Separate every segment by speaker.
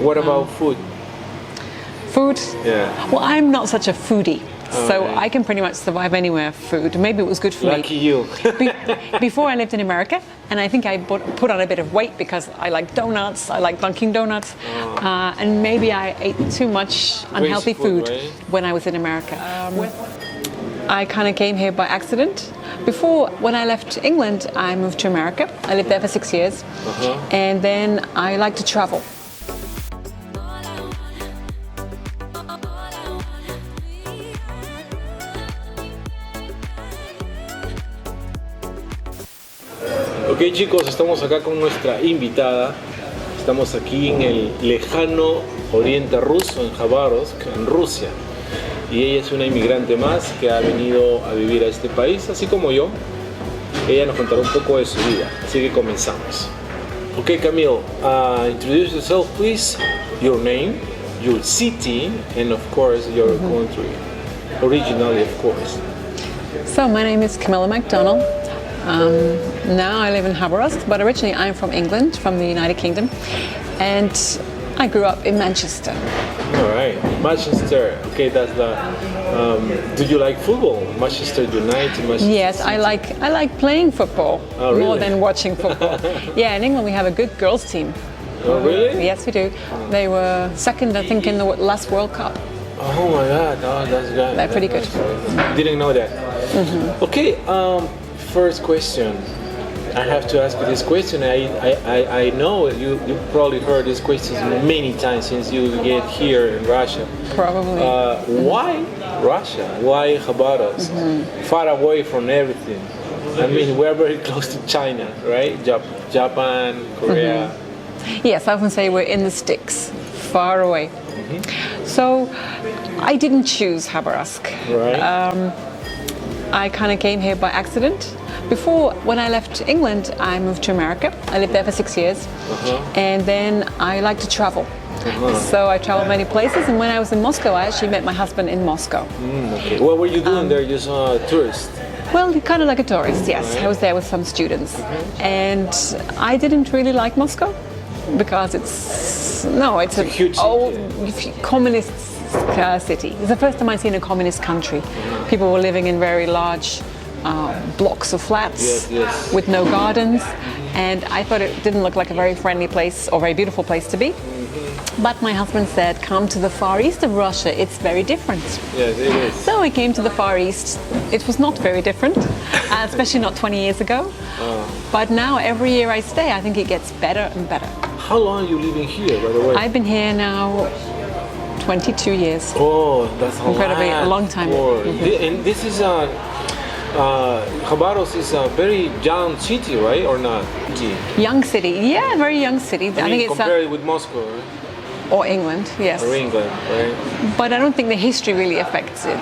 Speaker 1: What about food?
Speaker 2: Food?
Speaker 1: Yeah.
Speaker 2: Well, I'm not such a foodie. So
Speaker 1: Okay.
Speaker 2: I can pretty much survive anywhere food. Maybe it was good for
Speaker 1: Lucky
Speaker 2: me.
Speaker 1: you.
Speaker 2: Before I lived in America, and I think I put on a bit of weight because I like donuts, I like Dunkin' Donuts, and maybe I ate too much unhealthy
Speaker 1: food,
Speaker 2: food
Speaker 1: right?
Speaker 2: when I was in America. I kind of came here by accident. Before, when I left England, I moved to America. I lived there for 6 years, and then I like to travel.
Speaker 1: Ok chicos, estamos acá con nuestra invitada. Estamos aquí en el lejano oriente ruso, en Khabarovsk, en Rusia. Y ella es una inmigrante más que ha venido a vivir a este país, así como yo. Ella nos contará un poco de su vida, así que comenzamos. Ok Camille, introduce yourself please, your name, your city, and of course your country, originally of course.
Speaker 2: So my name is Camilla MacDonald. Now I live in Khabarovsk, but originally I'm from England, from the United Kingdom, and I grew up in Manchester.
Speaker 1: All right, Manchester. Okay, that's the. Do you like football? Manchester United. Manchester
Speaker 2: Yes,
Speaker 1: City.
Speaker 2: I like playing football
Speaker 1: Oh,
Speaker 2: more
Speaker 1: really?
Speaker 2: than watching football. Yeah, in England we have a good girls team.
Speaker 1: Oh, really?
Speaker 2: Yes, we do. They were second, I think, in the last World Cup.
Speaker 1: Oh my God! Oh, that's good.
Speaker 2: They're pretty good.
Speaker 1: Didn't know that. Okay. First question. I have to ask you this question. I know you probably heard this question many times since you get here in Russia.
Speaker 2: Probably.
Speaker 1: Why Russia? Why Khabarovsk? Far away from everything. I mean, we're very close to China, right? Japan, Korea.
Speaker 2: Yes, I often say we're in the sticks, far away. So I didn't choose Khabarovsk.
Speaker 1: Right.
Speaker 2: I kind of came here by accident. Before, when I left England, I moved to America. I lived there for 6 years, and then I like to travel. So I traveled many places, and when I was in Moscow, I actually met my husband in Moscow.
Speaker 1: Okay. What were you doing there? Just a tourist?
Speaker 2: Well, kind of like a tourist, yes. I was there with some students, and I didn't really like Moscow because it's
Speaker 1: a huge city.
Speaker 2: old communist city. It's the first time I've seen a communist country. People were living in very large blocks of flats
Speaker 1: Yes.
Speaker 2: with no gardens, and I thought it didn't look like a very friendly place or very beautiful place to be. But my husband said, come to the far east of Russia, it's very different.
Speaker 1: Yes, it is.
Speaker 2: So I came to the Far East. It was not very different, especially not 20 years ago. But now every year I stay, I think it gets better and better.
Speaker 1: How long are you living here, by the way?
Speaker 2: I've been here now 22 years.
Speaker 1: Oh, that's
Speaker 2: Incredibly, a long time.
Speaker 1: And this is Khabarovsk is a very young city, right, or not?
Speaker 2: Young city, yeah, very young city. I think it's
Speaker 1: compared with Moscow, right?
Speaker 2: or England, yes.
Speaker 1: Or England, right?
Speaker 2: But I don't think the history really affects it.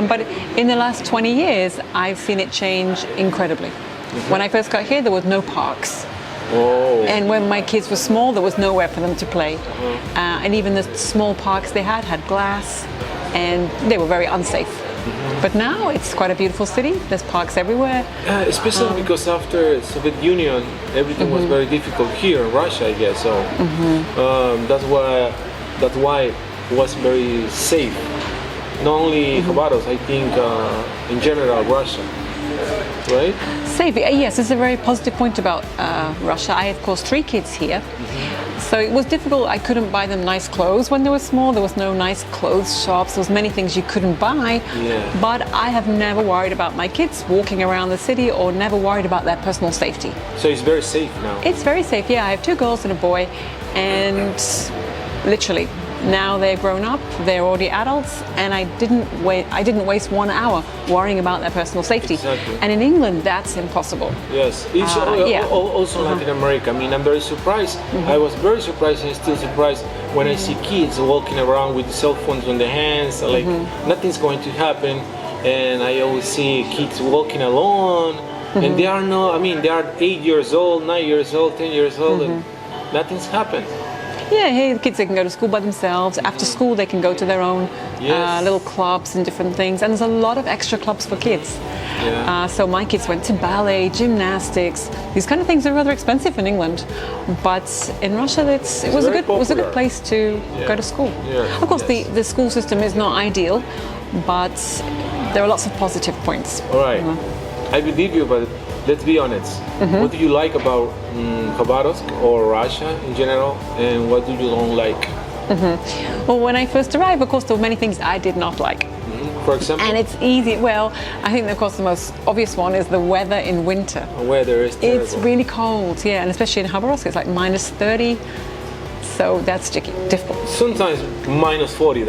Speaker 2: But in the last 20 years, I've seen it change incredibly. When I first got here, there was no parks.
Speaker 1: Oh.
Speaker 2: And when my kids were small, there was nowhere for them to play. And even the small parks they had glass, and they were very unsafe. But now it's quite a beautiful city. There's parks everywhere.
Speaker 1: Especially because after Soviet Union, everything was very difficult here in Russia, I guess. So that's why it was very safe. Not only Khabarovsk, I think in general Russia, right?
Speaker 2: Safe, yes, it's a very positive point about Russia. I, of course, 3 kids here. So it was difficult. I couldn't buy them nice clothes when they were small. There was no nice clothes shops. There was many things you couldn't buy.
Speaker 1: Yeah.
Speaker 2: But I have never worried about my kids walking around the city or never worried about their personal safety.
Speaker 1: So it's very safe now.
Speaker 2: It's very safe, yeah. I have 2 girls and a boy, and literally now they're grown up, they're already adults, and I didn't waste 1 hour worrying about their personal safety.
Speaker 1: Exactly.
Speaker 2: And in England, that's impossible.
Speaker 1: Yes, it's also Latin America. I mean, I'm very surprised. I was very surprised and still surprised when I see kids walking around with cell phones on their hands, like nothing's going to happen. And I always see kids walking alone, and they are 8 years old, 9 years old, 10 years old, and nothing's happened.
Speaker 2: Yeah, here the kids, they can go to school by themselves. After school, they can go to their own
Speaker 1: Yes.
Speaker 2: little clubs and different things. And there's a lot of extra clubs for kids.
Speaker 1: Yeah.
Speaker 2: So my kids went to ballet, gymnastics. These kind of things are rather expensive in England, but in Russia, it was a
Speaker 1: very
Speaker 2: good
Speaker 1: popular.
Speaker 2: place to go to school.
Speaker 1: Yeah,
Speaker 2: Of course,
Speaker 1: yes.
Speaker 2: the school system is not ideal, but there are lots of positive points.
Speaker 1: All right. I believe you, but let's be honest. What do you like about Khabarovsk or Russia in general, and what do you don't like?
Speaker 2: Well, when I first arrived, of course, there were many things I did not like.
Speaker 1: For example,
Speaker 2: And it's easy. Well, I think, of course, the most obvious one is the weather in winter.
Speaker 1: the weather is terrible.
Speaker 2: It's really cold, yeah, and especially in Khabarovsk, it's like minus 30. So that's difficult.
Speaker 1: Sometimes minus 40.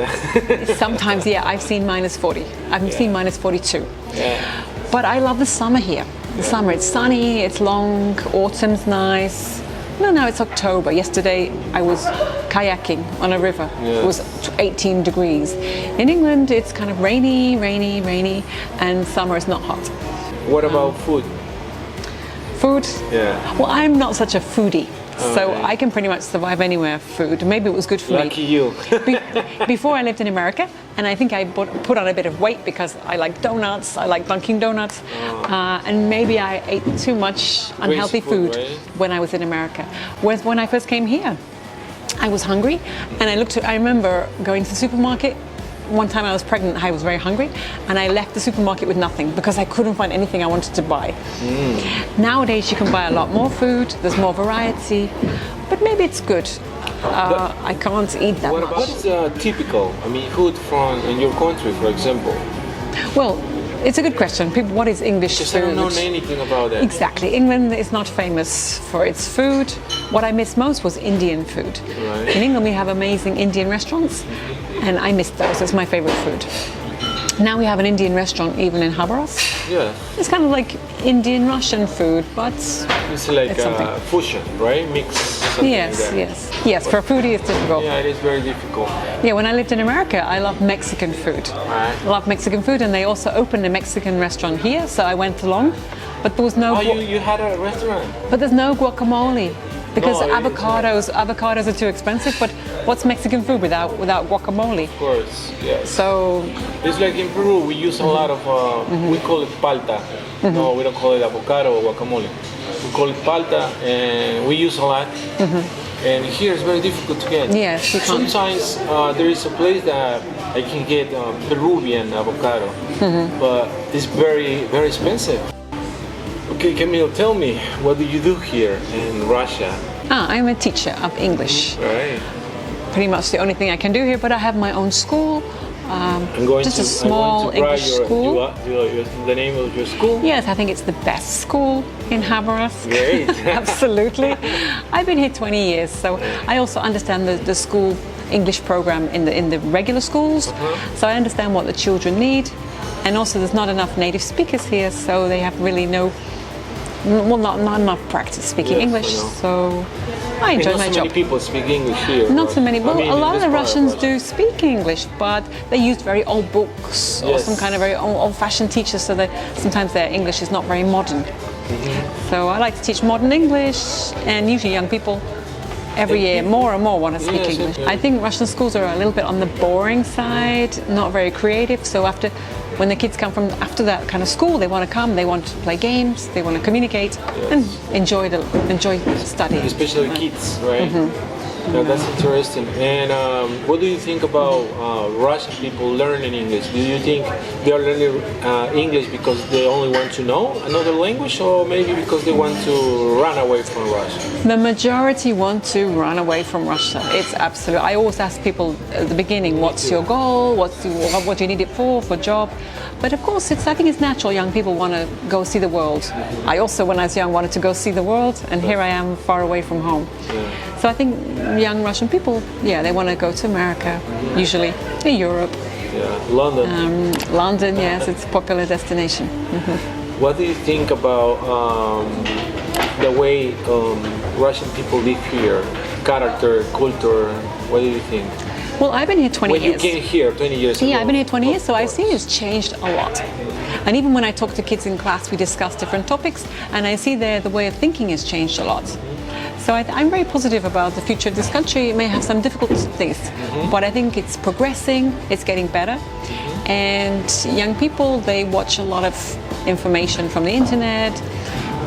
Speaker 2: Sometimes, yeah, I've seen minus 40. I've seen minus 42.
Speaker 1: Yeah.
Speaker 2: But I love the summer here. The summer, it's sunny, it's long, autumn's nice. No, now it's October. Yesterday I was kayaking on a river.
Speaker 1: Yeah.
Speaker 2: It was 18 degrees. In England, it's kind of rainy, and summer is not hot.
Speaker 1: What about food?
Speaker 2: Food?
Speaker 1: Yeah.
Speaker 2: Well, I'm not such a foodie. So
Speaker 1: Okay.
Speaker 2: I can pretty much survive anywhere food. Maybe it was good for
Speaker 1: Lucky
Speaker 2: me.
Speaker 1: you.
Speaker 2: Before I lived in America, and I think I put on a bit of weight because I like donuts, I like Dunkin' Donuts, and maybe I ate too much unhealthy
Speaker 1: food,
Speaker 2: food
Speaker 1: right?
Speaker 2: when I was in America. Whereas when I first came here, I was hungry, and I remember going to the supermarket. One time I was pregnant, I was very hungry, and I left the supermarket with nothing because I couldn't find anything I wanted to buy. Nowadays you can buy a lot more food, there's more variety, but maybe it's good. I can't eat that
Speaker 1: What
Speaker 2: much.
Speaker 1: about typical? I mean, food from in your country, for example.
Speaker 2: Well, it's a good question. People, what is English
Speaker 1: Because I
Speaker 2: food?
Speaker 1: don't know anything about that.
Speaker 2: Exactly. England is not famous for its food. What I missed most was Indian food.
Speaker 1: Right.
Speaker 2: In England, we have amazing Indian restaurants, and I missed those. It's my favorite food. Now we have an Indian restaurant even in Khabarovsk.
Speaker 1: Yeah,
Speaker 2: It's kind of like Indian Russian food, but
Speaker 1: it's like
Speaker 2: It's something.
Speaker 1: fusion, right? Mix. something
Speaker 2: yes,
Speaker 1: like that.
Speaker 2: yes. For a foodie, it's difficult.
Speaker 1: Yeah, it is very difficult.
Speaker 2: Yeah, when I lived in America, I loved Mexican food.
Speaker 1: Right.
Speaker 2: I love Mexican food, and they also opened a Mexican restaurant here, so I went along. But there was no.
Speaker 1: Oh, you had a restaurant.
Speaker 2: But there's no guacamole because
Speaker 1: No, it is
Speaker 2: avocados are too expensive. But what's Mexican food without guacamole?
Speaker 1: Of course, yes.
Speaker 2: So
Speaker 1: It's like in Peru, we use a lot of, we call it palta. No, we don't call it avocado or guacamole. We call it palta, and we use a lot. And here it's very difficult to get.
Speaker 2: Yes, you can't.
Speaker 1: Sometimes there is a place that I can get Peruvian avocado, but it's very, very expensive. Okay, Camille, tell me, what do you do here in Russia?
Speaker 2: I'm a teacher of English.
Speaker 1: Right.
Speaker 2: Pretty much the only thing I can do here. But I have my own school.
Speaker 1: I'm going
Speaker 2: Just
Speaker 1: to,
Speaker 2: a small
Speaker 1: I'm going to
Speaker 2: English school.
Speaker 1: the name of your school.
Speaker 2: Yes, I think it's the best school in Khabarovsk.
Speaker 1: Great.
Speaker 2: Absolutely. I've been here 20 years, so I also understand the school English program in the regular schools. So I understand what the children need, and also there's not enough native speakers here, so they have really not enough practice speaking
Speaker 1: Yes,
Speaker 2: English.
Speaker 1: I know.
Speaker 2: So I enjoy
Speaker 1: not
Speaker 2: my
Speaker 1: so
Speaker 2: job.
Speaker 1: many people speak English here.
Speaker 2: Not
Speaker 1: but-
Speaker 2: so many.
Speaker 1: I
Speaker 2: Well,
Speaker 1: mean,
Speaker 2: a
Speaker 1: in
Speaker 2: lot of
Speaker 1: this
Speaker 2: the
Speaker 1: part
Speaker 2: Russians
Speaker 1: Russia.
Speaker 2: do speak English, but they use very old books or
Speaker 1: Yes.
Speaker 2: some kind of very old-fashioned teachers, so that sometimes their English is not very modern. So I like to teach modern English, and usually young people every year more and more want to speak
Speaker 1: Yes,
Speaker 2: English.
Speaker 1: yes.
Speaker 2: I think Russian schools are a little bit on the boring side, not very creative. So when the kids come from after that kind of school, they want to come, they want to play games, they want to communicate and enjoy studying.
Speaker 1: Especially kids, right? Yeah, that's interesting. And what do you think about Russian people learning English? Do you think they are learning English because they only want to know another language, or maybe because they want to run away from Russia?
Speaker 2: The majority want to run away from Russia. It's absolute. I always ask people at the beginning, what's your goal? What do you need it for job? But of course, I think it's natural. Young people want to go see the world. I also, when I was young, wanted to go see the world, and here I am far away from home. So I think young Russian people, they want to go to America, usually in Europe.
Speaker 1: Yeah, London.
Speaker 2: London, yes, it's a popular destination.
Speaker 1: What do you think about the way Russian people live here? Character, culture, what do you think?
Speaker 2: Well, I've been here 20
Speaker 1: When you
Speaker 2: years.
Speaker 1: came here 20 years ago.
Speaker 2: Yeah, I've been here 20 years, so I've
Speaker 1: Of
Speaker 2: seen it's changed a lot. And even when I talk to kids in class, we discuss different topics, and I see the way of thinking has changed a lot. So I'm very positive about the future of this country. It may have some difficulties, but I think it's progressing, it's getting better. And young people, they watch a lot of information from the internet,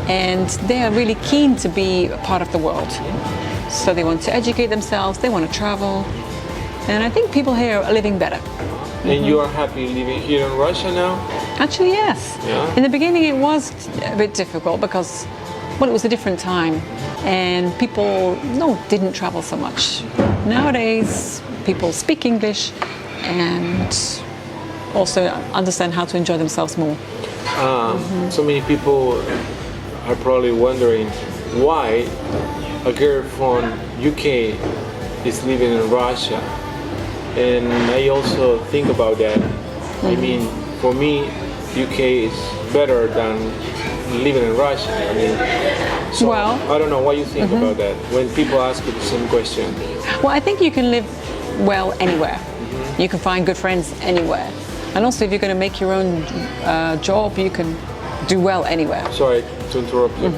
Speaker 2: and they are really keen to be a part of the world. So they want to educate themselves, they want to travel, and I think people here are living better.
Speaker 1: And you are happy living here in Russia now?
Speaker 2: Actually, yes.
Speaker 1: Yeah.
Speaker 2: In the beginning it was a bit difficult because, well, it was a different time and people didn't travel so much. Nowadays people speak English and also understand how to enjoy themselves more.
Speaker 1: So many people are probably wondering why a girl from UK is living in Russia. And I also think about that. I mean, for me, UK is better than living in Russia. I mean, so
Speaker 2: well,
Speaker 1: I don't know what you think about that when people ask you the same question.
Speaker 2: Well, I think you can live well anywhere. You can find good friends anywhere. And also, if you're going to make your own job, you can do well anywhere.
Speaker 1: Sorry to interrupt you.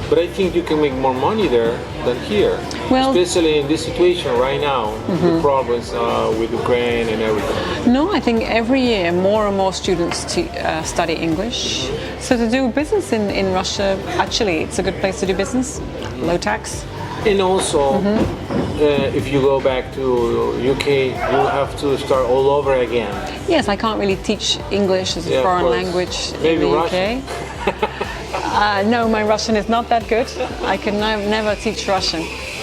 Speaker 1: But I think you can make more money there than here,
Speaker 2: well,
Speaker 1: especially in this situation right now, the problems with Ukraine and everything.
Speaker 2: No, I think every year more and more students study English. So to do business in Russia, actually, it's a good place to do business, low tax.
Speaker 1: And also, if you go back to UK, you have to start all over again.
Speaker 2: Yes, I can't really teach English as a foreign language
Speaker 1: Maybe
Speaker 2: in the
Speaker 1: Russian.
Speaker 2: UK. No, my Russian is not that good. I can never teach Russian.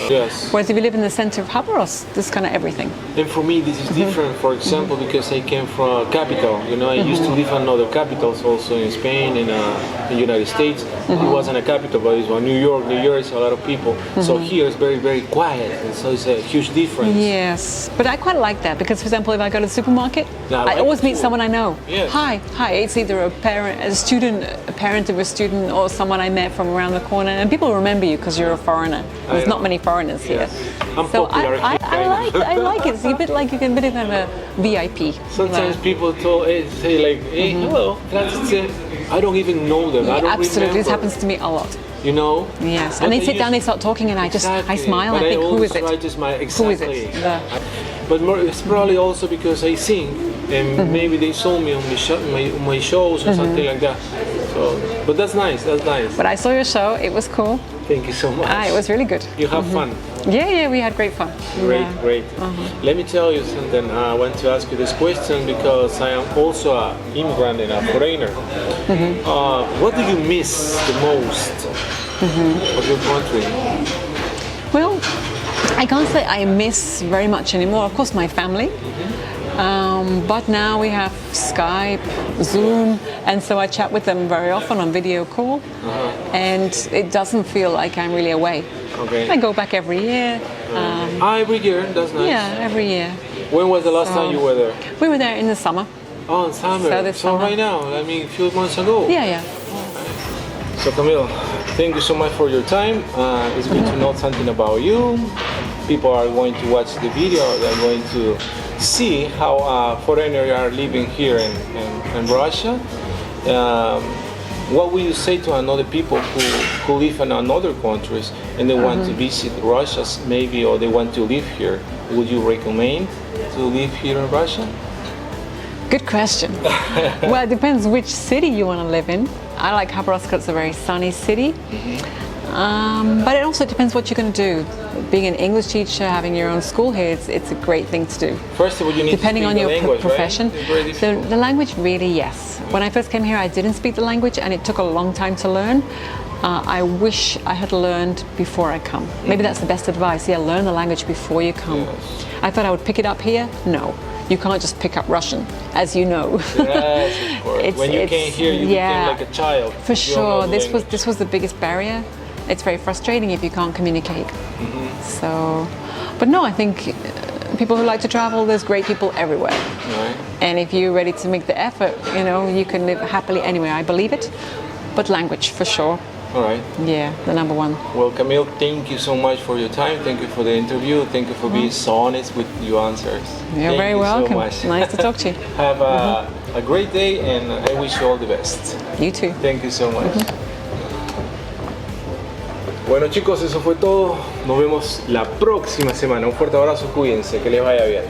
Speaker 1: Yes.
Speaker 2: Whereas if you live in the center of Khabarovsk, this is kind of everything.
Speaker 1: And for me, this is different, for example, because I came from a capital. You know, I used to live in other capitals also in Spain and in the United States. It wasn't a capital, but it was New York. New York is a lot of people. So here it's very, very quiet. And so it's a huge difference.
Speaker 2: Yes, but I quite like that because, for example, if I go to the supermarket, I always meet someone I know.
Speaker 1: Yes.
Speaker 2: Hi. It's either a parent, a student, a parent of a student, or someone I met from around the corner. And people remember you because you're a foreigner. There's not many foreigners here.
Speaker 1: I'm
Speaker 2: So
Speaker 1: popular.
Speaker 2: I like it. It's a bit like you can be kind of a VIP.
Speaker 1: Sometimes people say like, hey, hello, that's it. I don't even know them. I don't
Speaker 2: Absolutely,
Speaker 1: remember.
Speaker 2: this happens to me a lot.
Speaker 1: You know?
Speaker 2: Yes, and they sit down, they start talking, and I smile, and I think, who is it? Who is it?
Speaker 1: But more, it's probably also because I sing, and maybe they saw me on my shows or something like that. So, but that's nice. That's nice.
Speaker 2: But I saw your show; it was cool.
Speaker 1: Thank you so much.
Speaker 2: It was really good.
Speaker 1: You have fun.
Speaker 2: Yeah, we had great fun.
Speaker 1: Great. Let me tell you something. I want to ask you this question because I am also an immigrant and a foreigner. What do you miss the most of your country?
Speaker 2: Well, I can't say I miss very much anymore. Of course, my family. But now we have Skype, Zoom, and so I chat with them very often on video call, and it doesn't feel like I'm really away.
Speaker 1: Okay.
Speaker 2: I go back every year.
Speaker 1: Every year, that's nice.
Speaker 2: Yeah, every year.
Speaker 1: When was the last time you were there?
Speaker 2: We were there in the summer.
Speaker 1: Oh, in summer.
Speaker 2: So this summer.
Speaker 1: Right now, I mean, a few months ago.
Speaker 2: Yeah.
Speaker 1: So Camille, thank you so much for your time. It's good to know something about you. People are going to watch the video. They're going to see how foreigners are living here in Russia. What would you say to another people who live in another countries and they want to visit Russia maybe, or they want to live here? Would you recommend to live here in Russia?
Speaker 2: Good question. Well, it depends which city you want to live in. I like Khabarovsk. It's a very sunny city. But it also depends what you're going to do. Being an English teacher, having your own school here, it's a great thing to do.
Speaker 1: First of all, you need
Speaker 2: depending
Speaker 1: to speak
Speaker 2: on
Speaker 1: the
Speaker 2: your
Speaker 1: language,
Speaker 2: profession.
Speaker 1: Right?
Speaker 2: So the language, really, yes. When I first came here, I didn't speak the language, and it took a long time to learn. I wish I had learned before I come. Maybe that's the best advice. Yeah, learn the language before you come.
Speaker 1: Yes.
Speaker 2: I thought I would pick it up here. No. You can't just pick up Russian, as you know.
Speaker 1: Yes, of course. When you came here, you became like a child.
Speaker 2: For sure. This was the biggest barrier. It's very frustrating if you can't communicate. So, but no, I think people who like to travel, there's great people everywhere.
Speaker 1: Right.
Speaker 2: And if you're ready to make the effort, you can live happily anywhere. I believe it. But language, for sure.
Speaker 1: All right.
Speaker 2: Yeah, the number one.
Speaker 1: Well, Camille, thank you so much for your time. Thank you for the interview. Thank you for being so honest with your answers.
Speaker 2: You're very welcome.
Speaker 1: So much.
Speaker 2: Nice to talk to you.
Speaker 1: Have a great day, and I wish you all the best.
Speaker 2: You too.
Speaker 1: Thank you so much. Bueno chicos, eso fue todo. Nos vemos la próxima semana. Un fuerte abrazo, cuídense, que les vaya bien.